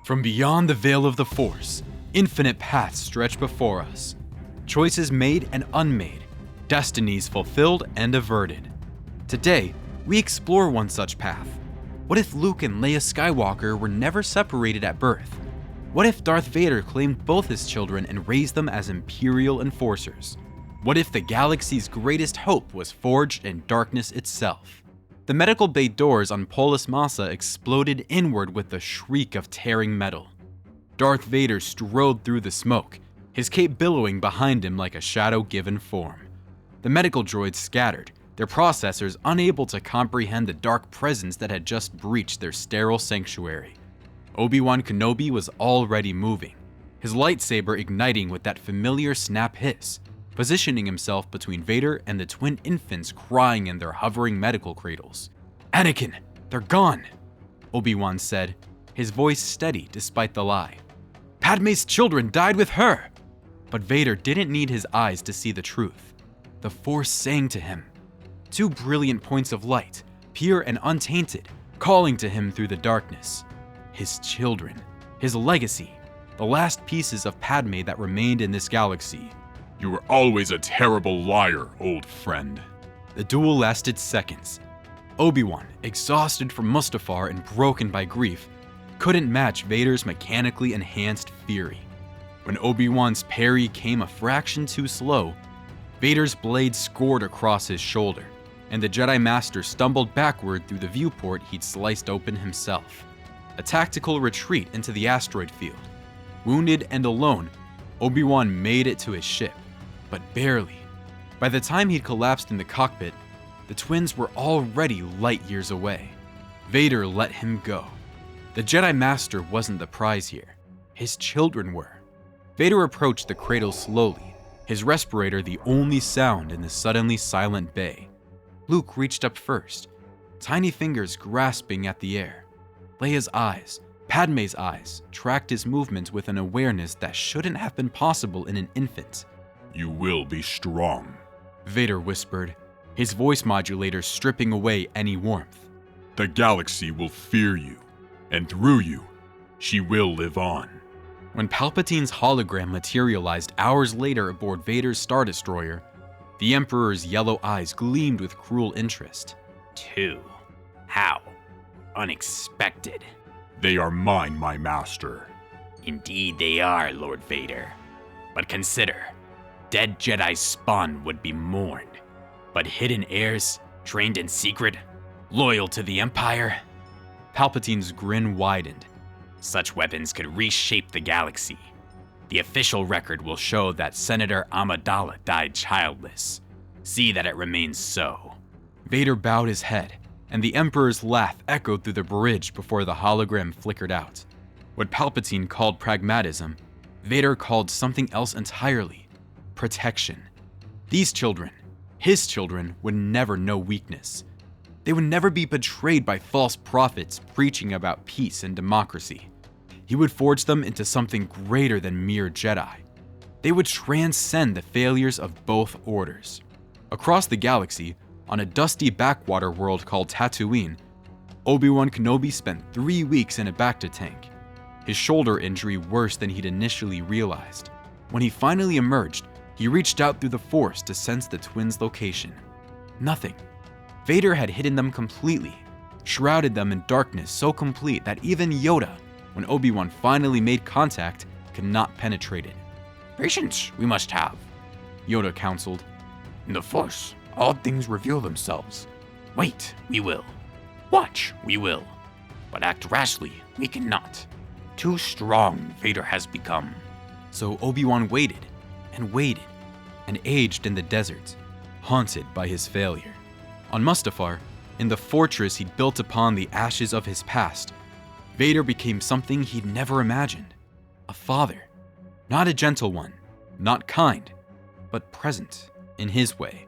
From beyond the veil of the Force, infinite paths stretch before us. Choices made and unmade, destinies fulfilled and averted. Today, we explore one such path. What if Luke and Leia Skywalker were never separated at birth? What if Darth Vader claimed both his children and raised them as Imperial enforcers? What if the galaxy's greatest hope was forged in darkness itself? The medical bay doors on Polis Massa exploded inward with a shriek of tearing metal. Darth Vader strode through the smoke, his cape billowing behind him like a shadow given form. The medical droids scattered, their processors unable to comprehend the dark presence that had just breached their sterile sanctuary. Obi-Wan Kenobi was already moving, his lightsaber igniting with that familiar snap hiss, positioning himself between Vader and the twin infants crying in their hovering medical cradles. "Anakin, they're gone," Obi-Wan said, his voice steady despite the lie. "Padmé's children died with her." But Vader didn't need his eyes to see the truth. The Force sang to him. Two brilliant points of light, pure and untainted, calling to him through the darkness. His children, his legacy, the last pieces of Padmé that remained in this galaxy. "You were always a terrible liar, old friend." The duel lasted seconds. Obi-Wan, exhausted from Mustafar and broken by grief, couldn't match Vader's mechanically enhanced fury. When Obi-Wan's parry came a fraction too slow, Vader's blade scored across his shoulder, and the Jedi Master stumbled backward through the viewport he'd sliced open himself. A tactical retreat into the asteroid field. Wounded and alone, Obi-Wan made it to his ship, but barely. By the time he'd collapsed in the cockpit, the twins were already light years away. Vader let him go. The Jedi Master wasn't the prize here. His children were. Vader approached the cradle slowly, his respirator the only sound in the suddenly silent bay. Luke reached up first, tiny fingers grasping at the air. Leia's eyes, Padmé's eyes, tracked his movements with an awareness that shouldn't have been possible in an infant. "You will be strong," Vader whispered, his voice modulator stripping away any warmth. "The galaxy will fear you, and through you, she will live on." When Palpatine's hologram materialized hours later aboard Vader's Star Destroyer, the Emperor's yellow eyes gleamed with cruel interest. "Two? How? Unexpected." "They are mine, my master." "Indeed they are, Lord Vader. But consider, dead Jedi's spawn would be mourned, but hidden heirs, trained in secret, loyal to the Empire?" Palpatine's grin widened. "Such weapons could reshape the galaxy. The official record will show that Senator Amidala died childless. See that it remains so." Vader bowed his head, and the Emperor's laugh echoed through the bridge before the hologram flickered out. What Palpatine called pragmatism, Vader called something else entirely: protection. These children, his children, would never know weakness. They would never be betrayed by false prophets preaching about peace and democracy. He would forge them into something greater than mere Jedi. They would transcend the failures of both orders. Across the galaxy, on a dusty backwater world called Tatooine, Obi-Wan Kenobi spent 3 weeks in a Bacta tank, his shoulder injury worse than he'd initially realized. When he finally emerged, he reached out through the Force to sense the twins' location. Nothing. Vader had hidden them completely, shrouded them in darkness so complete that even Yoda, when Obi-Wan finally made contact, could not penetrate it. "Patience we must have," Yoda counseled. "In the Force, all things reveal themselves. Wait, we will. Watch, we will. But act rashly, we cannot. Too strong Vader has become." So Obi-Wan waited, and aged in the desert, haunted by his failure. On Mustafar, in the fortress he'd built upon the ashes of his past, Vader became something he'd never imagined. A father. Not a gentle one, not kind, but present, in his way.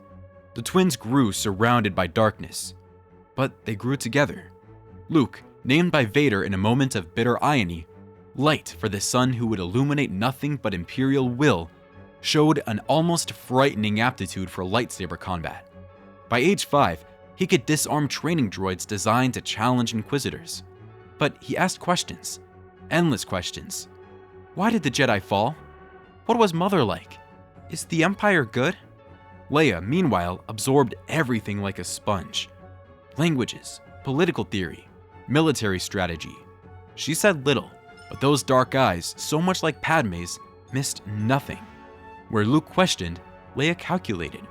The twins grew surrounded by darkness, but they grew together. Luke, named by Vader in a moment of bitter irony, light for the sun who would illuminate nothing but Imperial will, showed an almost frightening aptitude for lightsaber combat. By age 5, he could disarm training droids designed to challenge Inquisitors. But he asked questions. Endless questions. Why did the Jedi fall? What was Mother like? Is the Empire good? Leia, meanwhile, absorbed everything like a sponge. Languages, political theory, military strategy. She said little, but those dark eyes, so much like Padmé's, missed nothing. Where Luke questioned, Leia calculated.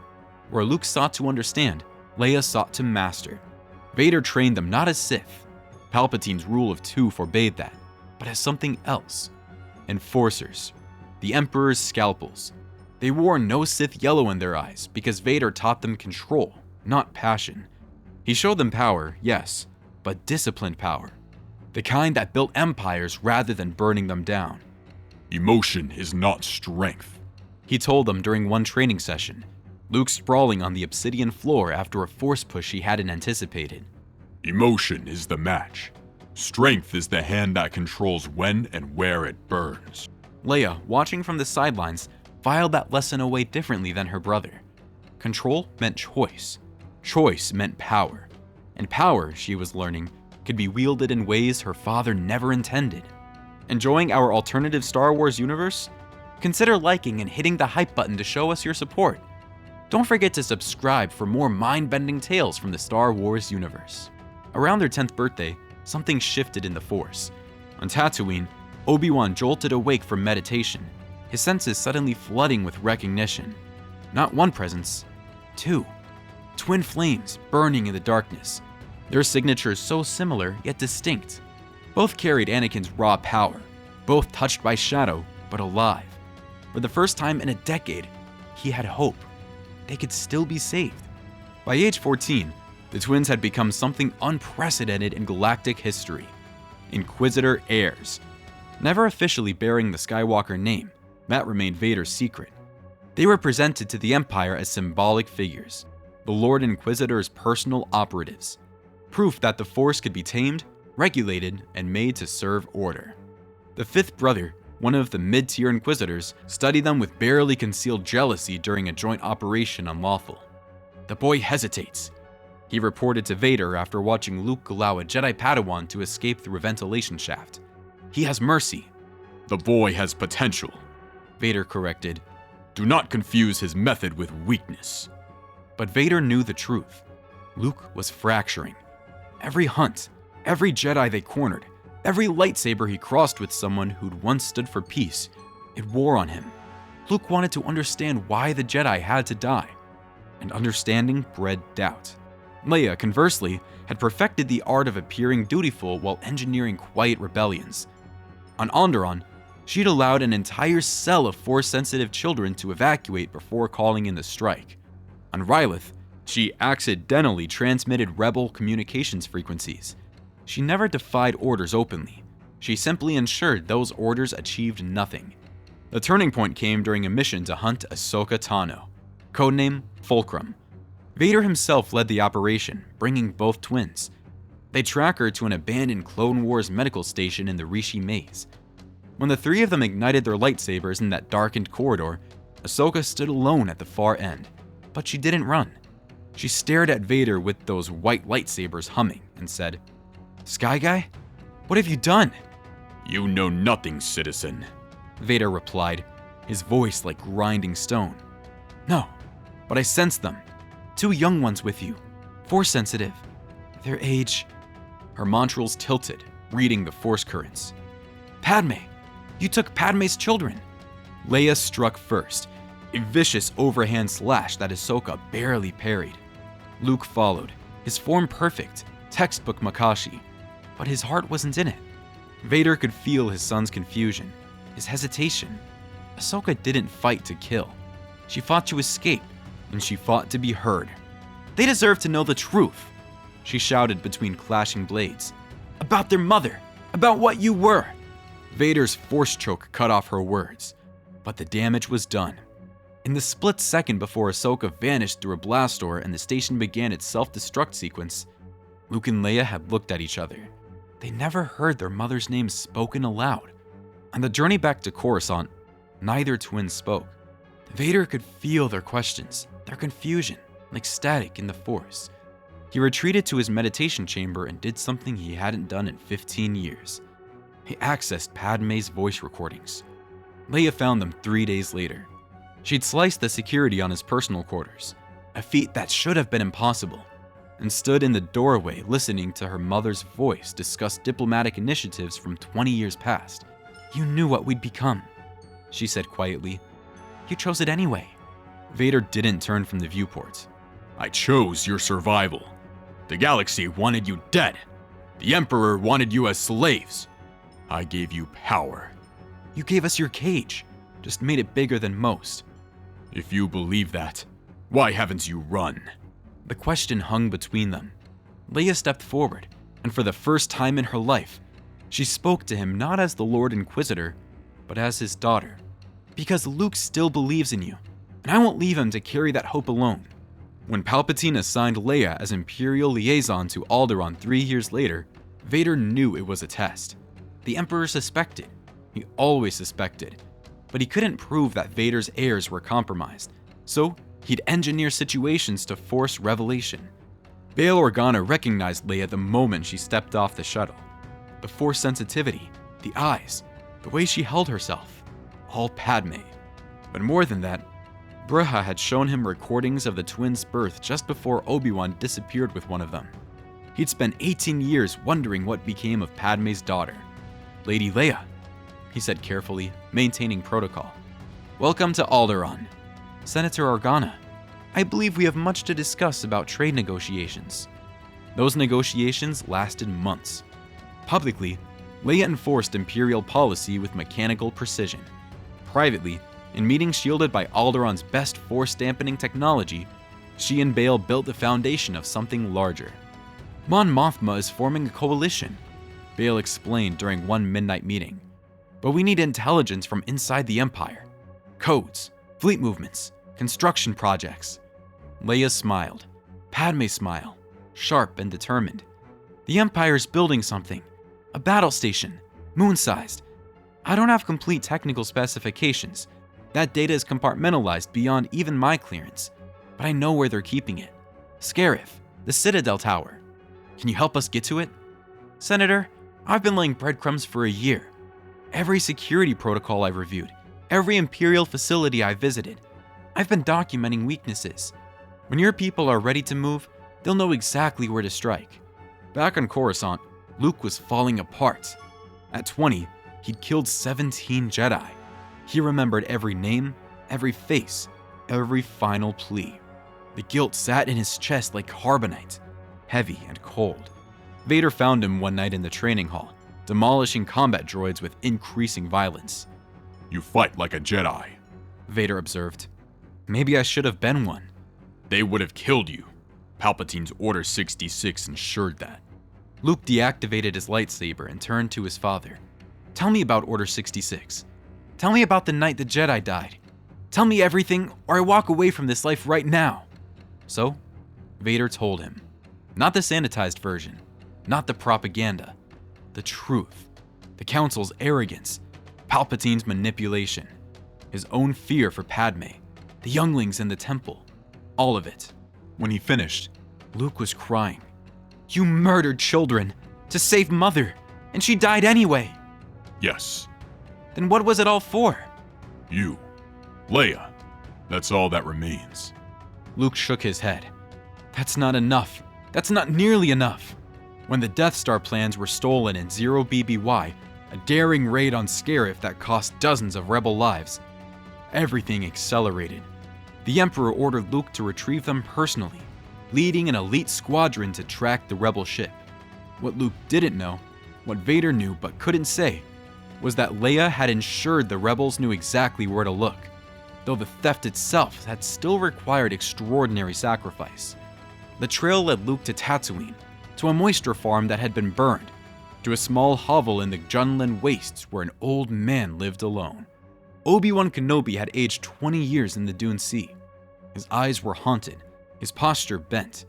Where Luke sought to understand, Leia sought to master. Vader trained them not as Sith. Palpatine's rule of two forbade that, but as something else. Enforcers. The Emperor's scalpels. They wore no Sith yellow in their eyes because Vader taught them control, not passion. He showed them power, yes, but disciplined power. The kind that built empires rather than burning them down. Emotion is not strength, He told them during one training session, Luke sprawling on the obsidian floor after a force push he hadn't anticipated. Emotion is the match. Strength is the hand that controls when and where it burns. Leia, watching from the sidelines, filed that lesson away differently than her brother. Control meant choice. Choice meant power. And power, she was learning, could be wielded in ways her father never intended. Enjoying our alternative Star Wars universe? Consider liking and hitting the hype button to show us your support. Don't forget to subscribe for more mind-bending tales from the Star Wars universe. Around their 10th birthday, something shifted in the Force. On Tatooine, Obi-Wan jolted awake from meditation, his senses suddenly flooding with recognition. Not one presence, two. Twin flames burning in the darkness. Their signatures so similar yet distinct. Both carried Anakin's raw power, both touched by shadow, but alive. For the first time in a decade, he had hope. They could still be saved. By age 14, the twins had become something unprecedented in galactic history. Inquisitor heirs. Never officially bearing the Skywalker name, that remained Vader's secret. They were presented to the Empire as symbolic figures, the Lord Inquisitor's personal operatives. Proof that the Force could be tamed, regulated, and made to serve order. The fifth brother, one of the mid-tier Inquisitors, studied them with barely concealed jealousy during a joint operation on Lawful. The boy hesitates. He reported to Vader after watching Luke allow a Jedi Padawan to escape through a ventilation shaft. He has mercy. The boy has potential. Vader corrected. Do not confuse his method with weakness. But Vader knew the truth. Luke was fracturing. Every hunt, every Jedi they cornered, every lightsaber he crossed with someone who'd once stood for peace, it wore on him. Luke wanted to understand why the Jedi had to die. And understanding bred doubt. Leia, conversely, had perfected the art of appearing dutiful while engineering quiet rebellions. On Onderon, she'd allowed an entire cell of Force-sensitive children to evacuate before calling in the strike. On Rylith, she accidentally transmitted rebel communications frequencies. She never defied orders openly. She simply ensured those orders achieved nothing. The turning point came during a mission to hunt Ahsoka Tano, codename Fulcrum. Vader himself led the operation, bringing both twins. They track her to an abandoned Clone Wars medical station in the Rishi Maze. When the three of them ignited their lightsabers in that darkened corridor, Ahsoka stood alone at the far end. But she didn't run. She stared at Vader with those white lightsabers humming and said, "Sky Guy, what have you done?" You know nothing, citizen. Vader replied, his voice like grinding stone. "No, but I sensed them. Two young ones with you, Force-sensitive. Their age..." Her montrals tilted, reading the Force currents. "Padmé, you took Padmé's children." Leia struck first, a vicious overhand slash that Ahsoka barely parried. Luke followed, his form perfect, textbook Makashi, but his heart wasn't in it. Vader could feel his son's confusion, his hesitation. Ahsoka didn't fight to kill. She fought to escape, and she fought to be heard. "They deserve to know the truth," she shouted between clashing blades. "About their mother, about what you were." Vader's force choke cut off her words, but the damage was done. In the split second before Ahsoka vanished through a blast door and the station began its self-destruct sequence, Luke and Leia had looked at each other. They never heard their mother's name spoken aloud. On the journey back to Coruscant, neither twin spoke. Vader could feel their questions, their confusion, like static in the Force. He retreated to his meditation chamber and did something he hadn't done in 15 years. he accessed Padmé's voice recordings. Leia found them 3 days later. She'd sliced the security on his personal quarters, a feat that should have been impossible, and stood in the doorway listening to her mother's voice discuss diplomatic initiatives from 20 years past. "You knew what we'd become," she said quietly. "You chose it anyway." Vader didn't turn from the viewport. I chose your survival. The galaxy wanted you dead. The Emperor wanted you as slaves. I gave you power. "You gave us your cage, just made it bigger than most." If you believe that, why haven't you run? The question hung between them. Leia stepped forward, and for the first time in her life, she spoke to him not as the Lord Inquisitor, but as his daughter. "Because Luke still believes in you, and I won't leave him to carry that hope alone." When Palpatine assigned Leia as Imperial liaison to Alderaan 3 years later, Vader knew it was a test. The Emperor suspected. He always suspected. But he couldn't prove that Vader's heirs were compromised, so he'd engineer situations to force revelation. Bail Organa recognized Leia the moment she stepped off the shuttle. The Force sensitivity, the eyes, the way she held herself, all Padmé. But more than that, Bruja had shown him recordings of the twins' birth just before Obi-Wan disappeared with one of them. He'd spent 18 years wondering what became of Padmé's daughter. "Lady Leia," he said carefully, maintaining protocol. "Welcome to Alderaan. Senator Organa, I believe we have much to discuss about trade negotiations." Those negotiations lasted months. Publicly, Leia enforced Imperial policy with mechanical precision. Privately, in meetings shielded by Alderaan's best Force-dampening technology, she and Bail built the foundation of something larger. "Mon Mothma is forming a coalition," Bail explained during one midnight meeting. "But we need intelligence from inside the Empire. Codes, fleet movements, construction projects." Leia smiled. Padmé smiled, sharp and determined. "The Empire's building something. A battle station, moon-sized. I don't have complete technical specifications. That data is compartmentalized beyond even my clearance. But I know where they're keeping it. Scarif, the Citadel Tower. Can you help us get to it?" "Senator, I've been laying breadcrumbs for a year. Every security protocol I've reviewed, every Imperial facility I've visited, I've been documenting weaknesses. When your people are ready to move, they'll know exactly where to strike." Back on Coruscant, Luke was falling apart. At 20, he'd killed 17 Jedi. He remembered every name, every face, every final plea. The guilt sat in his chest like carbonite, heavy and cold. Vader found him one night in the training hall, demolishing combat droids with increasing violence. You fight like a Jedi, Vader observed. Maybe I should have been one. They would have killed you. Palpatine's Order 66 ensured that. Luke deactivated his lightsaber and turned to his father. "Tell me about Order 66. Tell me about the night the Jedi died. Tell me everything, or I walk away from this life right now." So, Vader told him. Not the sanitized version, not the propaganda. The truth. The Council's arrogance. Palpatine's manipulation. His own fear for Padmé. The younglings in the temple. All of it. When he finished, Luke was crying. "You murdered children to save Mother, and she died anyway." Yes. "Then what was it all for?" You. Leia. That's all that remains. Luke shook his head. "That's not enough. That's not nearly enough." When the Death Star plans were stolen in 0 BBY, a daring raid on Scarif that cost dozens of rebel lives, everything accelerated. The Emperor ordered Luke to retrieve them personally, leading an elite squadron to track the rebel ship. What Luke didn't know, what Vader knew but couldn't say, was that Leia had ensured the rebels knew exactly where to look, though the theft itself had still required extraordinary sacrifice. The trail led Luke to Tatooine, to a moisture farm that had been burned, to a small hovel in the Junlan wastes where an old man lived alone. Obi-Wan Kenobi had aged 20 years in the Dune Sea. His eyes were haunted, his posture bent,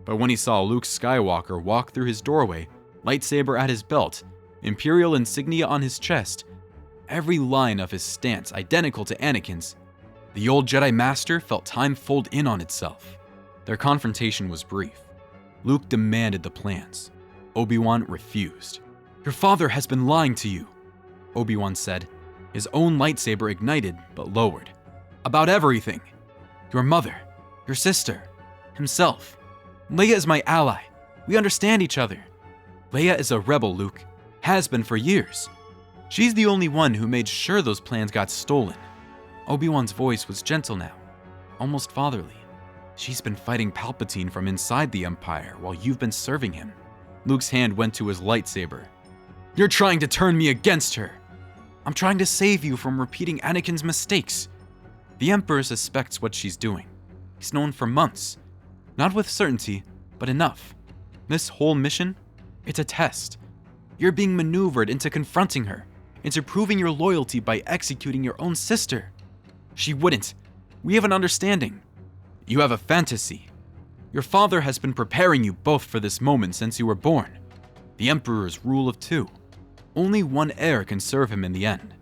but when he saw Luke Skywalker walk through his doorway, lightsaber at his belt, Imperial insignia on his chest, every line of his stance identical to Anakin's, the old Jedi Master felt time fold in on itself. Their confrontation was brief. Luke demanded the plans. Obi-Wan refused. Your father has been lying to you, Obi-Wan said, his own lightsaber ignited but lowered. About everything. Your mother, your sister, himself. Leia is my ally. We understand each other. Leia is a rebel, Luke. Has been for years. She's the only one who made sure those plans got stolen. Obi-Wan's voice was gentle now, almost fatherly. She's been fighting Palpatine from inside the Empire while you've been serving him. Luke's hand went to his lightsaber. You're trying to turn me against her. I'm trying to save you from repeating Anakin's mistakes. The Emperor suspects what she's doing. He's known for months. Not with certainty, but enough. This whole mission, it's a test. You're being maneuvered into confronting her, into proving your loyalty by executing your own sister. She wouldn't. We have an understanding. You have a fantasy. Your father has been preparing you both for this moment since you were born. The Emperor's rule of two. Only one heir can serve him in the end.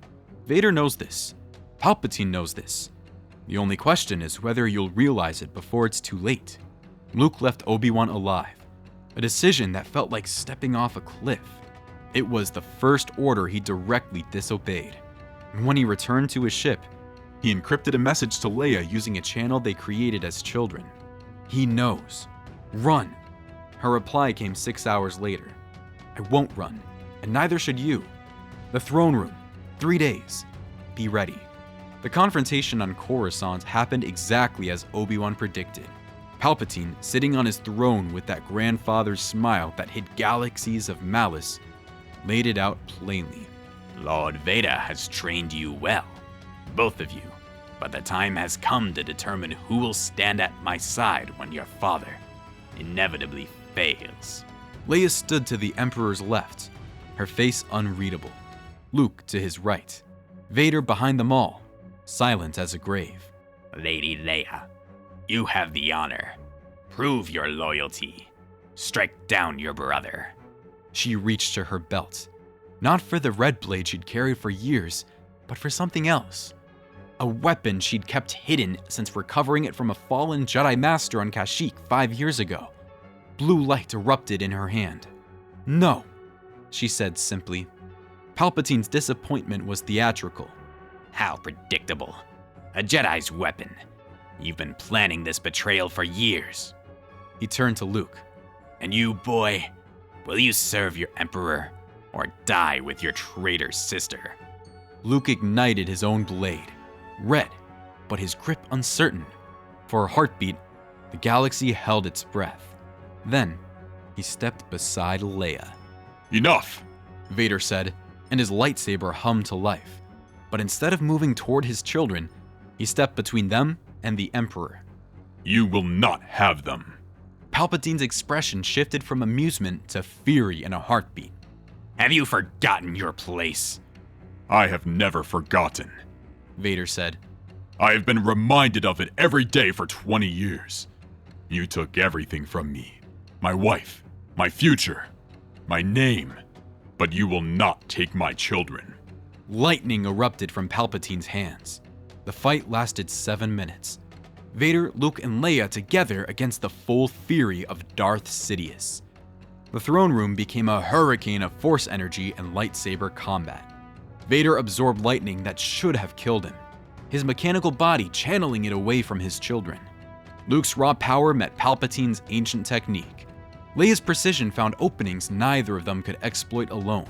Vader knows this. Palpatine knows this. The only question is whether you'll realize it before it's too late. Luke left Obi-Wan alive, a decision that felt like stepping off a cliff. It was the first order he directly disobeyed. And when he returned to his ship, he encrypted a message to Leia using a channel they created as children. He knows. Run. Her reply came 6 hours later. I won't run, and neither should you. The throne room, 3 days. Be ready. The confrontation on Coruscant happened exactly as Obi-Wan predicted. Palpatine, sitting on his throne with that grandfather's smile that hid galaxies of malice, laid it out plainly. Lord Vader has trained you well, both of you, but the time has come to determine who will stand at my side when your father inevitably fails. Leia stood to the Emperor's left, her face unreadable. Luke to his right. Vader behind them all, silent as a grave. Lady Leia, you have the honor. Prove your loyalty. Strike down your brother. She reached to her belt, not for the red blade she'd carried for years, but for something else. A weapon she'd kept hidden since recovering it from a fallen Jedi Master on Kashyyyk 5 years ago. Blue light erupted in her hand. No, she said simply. Palpatine's disappointment was theatrical. How predictable. A Jedi's weapon. You've been planning this betrayal for years. He turned to Luke. And you, boy, will you serve your Emperor or die with your traitor sister? Luke ignited his own blade, red, but his grip uncertain. For a heartbeat, the galaxy held its breath. Then, he stepped beside Leia. Enough, Vader said, and his lightsaber hummed to life. But instead of moving toward his children, he stepped between them and the Emperor. You will not have them. Palpatine's expression shifted from amusement to fury in a heartbeat. Have you forgotten your place? I have never forgotten, Vader said. I have been reminded of it every day for 20 years. You took everything from me. My wife, my future, my name. But you will not take my children. Lightning erupted from Palpatine's hands. The fight lasted 7 minutes. Vader, Luke, and Leia together against the full fury of Darth Sidious. The throne room became a hurricane of force energy and lightsaber combat. Vader absorbed lightning that should have killed him, his mechanical body channeling it away from his children. Luke's raw power met Palpatine's ancient technique. Leia's precision found openings neither of them could exploit alone.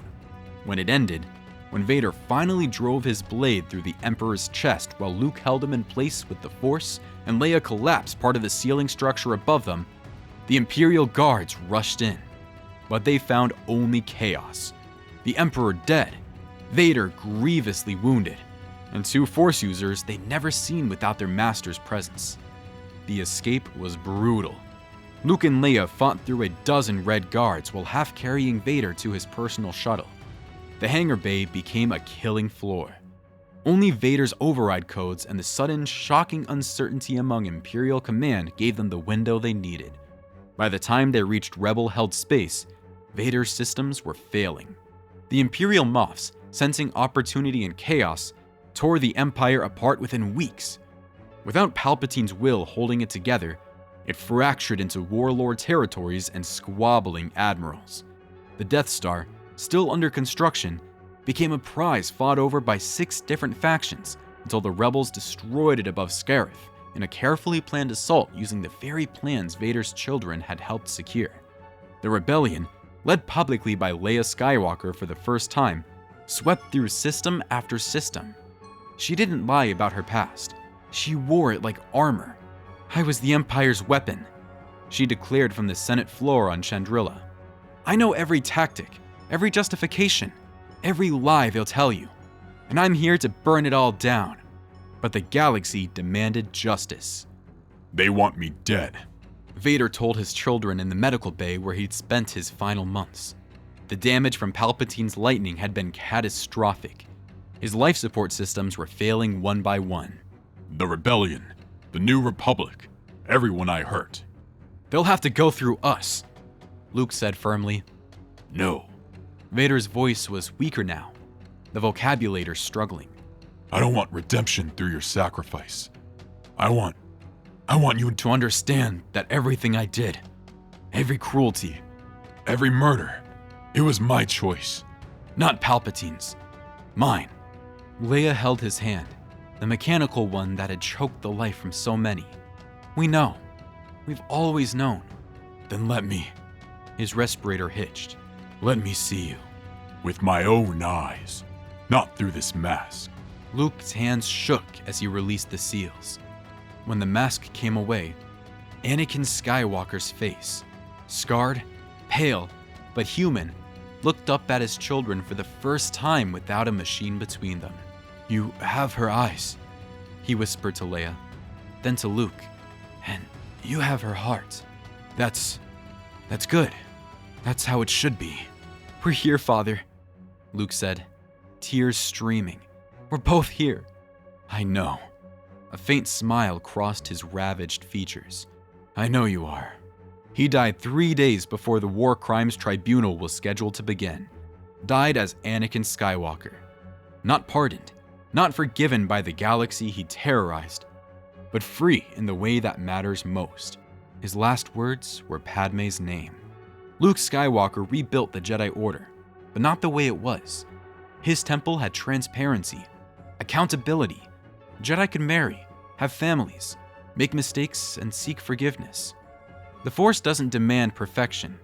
When it ended, when Vader finally drove his blade through the Emperor's chest while Luke held him in place with the Force and Leia collapsed part of the ceiling structure above them, the Imperial guards rushed in. But they found only chaos. The Emperor dead, Vader grievously wounded, and 2 Force users they'd never seen without their master's presence. The escape was brutal. Luke and Leia fought through a dozen red guards while half carrying Vader to his personal shuttle. The hangar bay became a killing floor. Only Vader's override codes and the sudden, shocking uncertainty among Imperial command gave them the window they needed. By the time they reached Rebel-held space, Vader's systems were failing. The Imperial Moffs, sensing opportunity and chaos, tore the Empire apart within weeks. Without Palpatine's will holding it together, it fractured into warlord territories and squabbling admirals. The Death Star, still under construction, became a prize fought over by 6 different factions until the rebels destroyed it above Scarif in a carefully planned assault using the very plans Vader's children had helped secure. The rebellion, led publicly by Leia Skywalker for the first time, swept through system after system. She didn't lie about her past. She wore it like armor. "I was the Empire's weapon," she declared from the Senate floor on Chandrila. "I know every tactic, every justification, every lie they'll tell you, and I'm here to burn it all down." But the galaxy demanded justice. They want me dead. Vader told his children in the medical bay where he'd spent his final months. The damage from Palpatine's lightning had been catastrophic. His life support systems were failing one by one. The rebellion, the New Republic, everyone I hurt. "They'll have to go through us," Luke said firmly. No. Vader's voice was weaker now, the vocabulary struggling. I don't want redemption through your sacrifice. I want you To understand that everything I did, every cruelty, every murder, it was my choice. not Palpatine's, mine. Leia held his hand, the mechanical one that had choked the life from so many. "We know. We've always known." Then let me His respirator hitched. Let me see you. With my own eyes. Not through this mask. Luke's hands shook as he released the seals. When the mask came away, Anakin Skywalker's face, scarred, pale, but human, looked up at his children for the first time without a machine between them. "You have her eyes," he whispered to Leia, then to Luke. "And you have her heart. That's good. That's how it should be." "We're here, Father," Luke said, tears streaming. "We're both here." "I know." A faint smile crossed his ravaged features. "I know you are." He died 3 days before the War Crimes Tribunal was scheduled to begin. Died as Anakin Skywalker. Not pardoned, not forgiven by the galaxy he terrorized, but free in the way that matters most. His last words were Padmé's name. Luke Skywalker rebuilt the Jedi Order, but not the way it was. His temple had transparency, accountability. Jedi could marry, have families, make mistakes, and seek forgiveness. The Force doesn't demand perfection,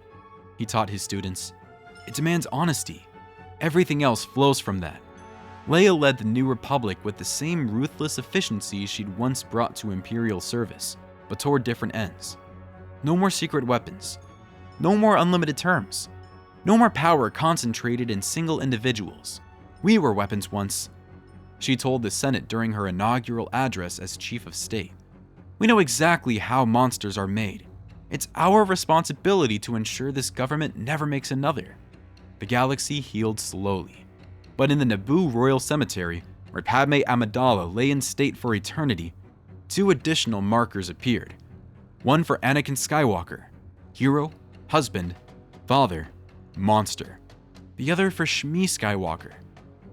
he taught his students. It demands honesty. Everything else flows from that. Leia led the New Republic with the same ruthless efficiency she'd once brought to Imperial service, but toward different ends. No more secret weapons. No more unlimited terms. No more power concentrated in single individuals. "We were weapons once," she told the Senate during her inaugural address as Chief of State. "We know exactly how monsters are made. It's our responsibility to ensure this government never makes another." The galaxy healed slowly. But in the Naboo Royal Cemetery, where Padmé Amidala lay in state for eternity, 2 additional markers appeared. One for Anakin Skywalker, hero, husband, father, monster. The other for Shmi Skywalker,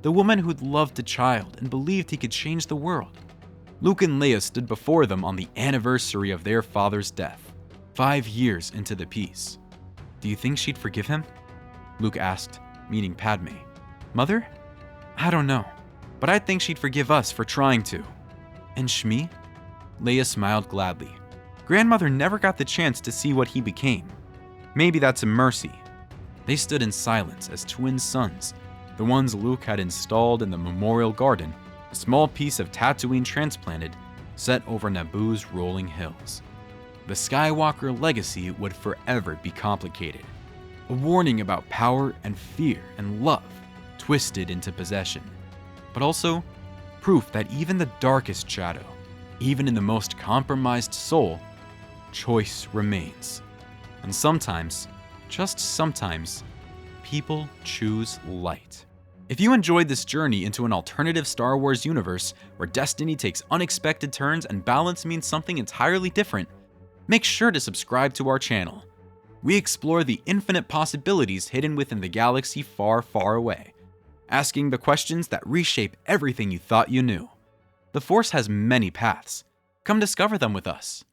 the woman who'd loved a child and believed he could change the world. Luke and Leia stood before them on the anniversary of their father's death, 5 years into the peace. "Do you think she'd forgive him?" Luke asked, meaning Padmé. "Mother? I don't know, but I think she'd forgive us for trying to." "And Shmi?" Leia smiled gladly. Grandmother never got the chance to see what he became. Maybe that's a mercy. They stood in silence as twin sons, the ones Luke had installed in the Memorial Garden, a small piece of Tatooine transplanted, set over Naboo's rolling hills. The Skywalker legacy would forever be complicated. A warning about power and fear and love twisted into possession. But also, proof that even the darkest shadow, even in the most compromised soul, choice remains. And sometimes, just sometimes, people choose light. If you enjoyed this journey into an alternative Star Wars universe where destiny takes unexpected turns and balance means something entirely different, make sure to subscribe to our channel. We explore the infinite possibilities hidden within the galaxy far, far away, asking the questions that reshape everything you thought you knew. The Force has many paths. Come discover them with us.